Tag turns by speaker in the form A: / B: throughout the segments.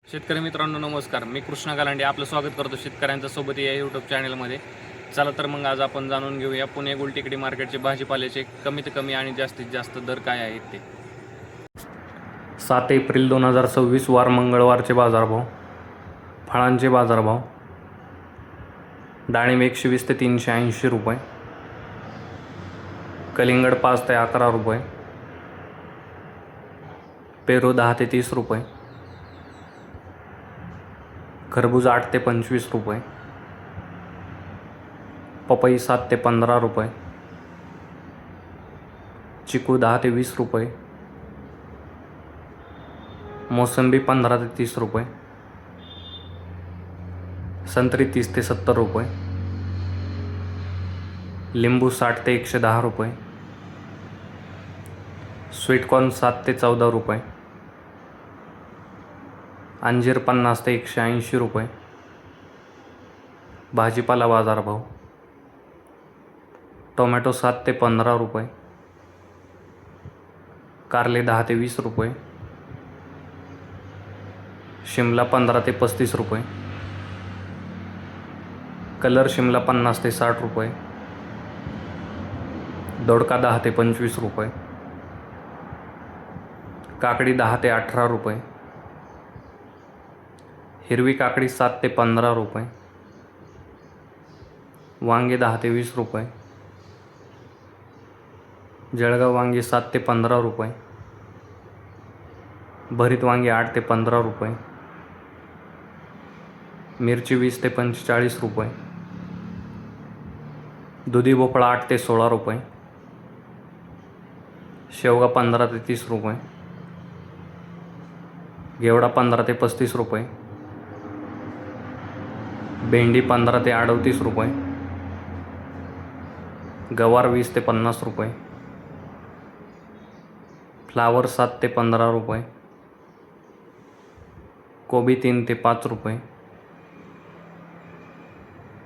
A: शेतकरी मित्रांनो नमस्कार. मी कृष्णा गालांडे आपलं स्वागत करतो शेतकऱ्यांच्या सोबत या यूट्यूब चॅनलमध्ये. चला तर मग आज आपण जाणून घेऊया पुणे गुलटेकडी मार्केटचे भाजीपाल्याचे कमीत कमी आणि जास्तीत जास्त दर काय आहेत ते. 7 एप्रिल 2026 वार मंगळवारचे बाजारभाव. फळांचे बाजारभाव. डाळिंब 120 ते 380 रुपये, कलिंगड 5 ते 11 रुपये, पेरू 10 ते 30 रुपये, खरबूज 8 ते 25 रुपये, पपई 7 ते 15 रुपये, चिकू 10 ते 20 रुपये, मोसंबी 15 ते 30 रुपये, संत्री 30 ते 70 रुपये, लिंबू 60 ते 110 रुपये, स्वीटकॉर्न 7 ते 14 रुपये, अंजीर 50 ते 180 रुपये. भाजीपाला बाजारभाव. टोमॅटो 7 ते 15 रुपये, कारले 10 ते 20 रुपये, शिमला 15 ते 35 रुपये, कलर शिमला 50 ते 60 रुपये, दोडका 10 ते 25 रुपये, काकडी 10 ते 18 रुपये, हिरवी काकडी 7 ते 15 रुपये, वांगे 10 ते 20 रुपये, जळगाव वांगे 7 ते 15 रुपये, भरीत वांगे 8 ते 15 रुपये, मिरची 20 ते 45 रुपये, दुधी भोपळा 8 ते 16 रुपये, शेवगा 15 ते 30 रुपये, घेवडा 15 ते 35 रुपये, भेंडी 15 ते 38 रुपये, गवार 20 ते 50 रुपये, फ्लावर 7 ते 15 रुपये, कोबी 3 ते 5 रुपये,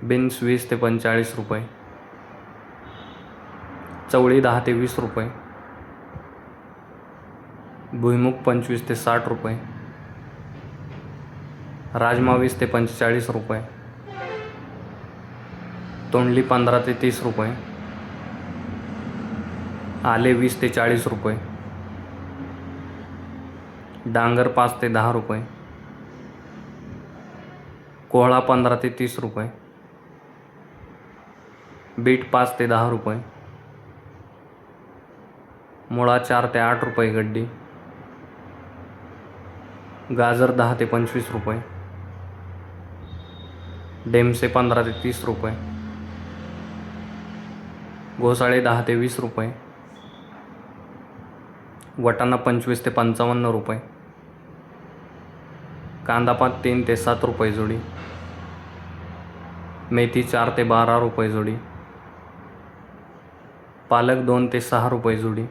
A: बीन्स 20 ते 45 रुपये, चवळी 10 ते 20 रुपये, भुईमुग 25 ते 60 रुपये, राजमा 20 ते 45 रुपये, तोंडली 15 ते 30 रुपये, आले 20 ते 40 रुपये, डांगर 5 ते 10 रुपये, कोहळा 15 ते 30 रुपये, बीट 5 ते 10 रुपये, मुळा 4 ते 8 रुपये गड्डी, गाजर 10 ते 25 रुपये, डेमसे 15 ते 30 रुपये, घोसाळे 10 ते 20 रुपये, वटाणा 25 ते 55 रुपये, कांदापात 3 ते 7 रुपये जोडी, मेथी 4 ते 12 रुपये जोडी, पालक 2 ते 6 रुपये जोडी,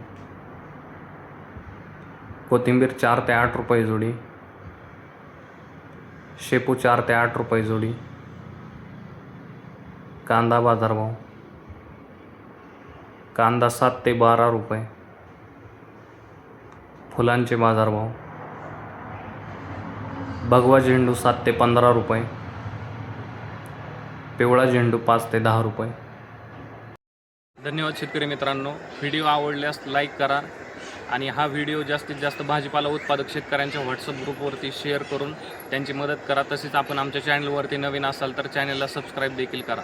A: कोथिंबीर 4 ते 8 रुपये जोडी, शेपू 4 ते 8 रुपये जोडी. कांदा बाजारभाव. कांदा 7 ते 12 रुपये. फुलांचे बाजारभाव. भगवा झेंडू 7 ते 15 रुपये. पिवळा झेंडू 5 ते 10 रुपये. धन्यवाद शेतकरी मित्रांनो. व्हिडिओ आवडल्यास लाईक करा आणि हा व्हिडिओ जास्तीत जास्त भाजीपाला उत्पादक शेतकऱ्यांच्या व्हॉट्सअप ग्रुपवरती शेअर करून त्यांची मदत करा. तसेच आपण आमच्या चॅनलवरती नवीन असाल तर चॅनलला सबस्क्राईब देखील करा.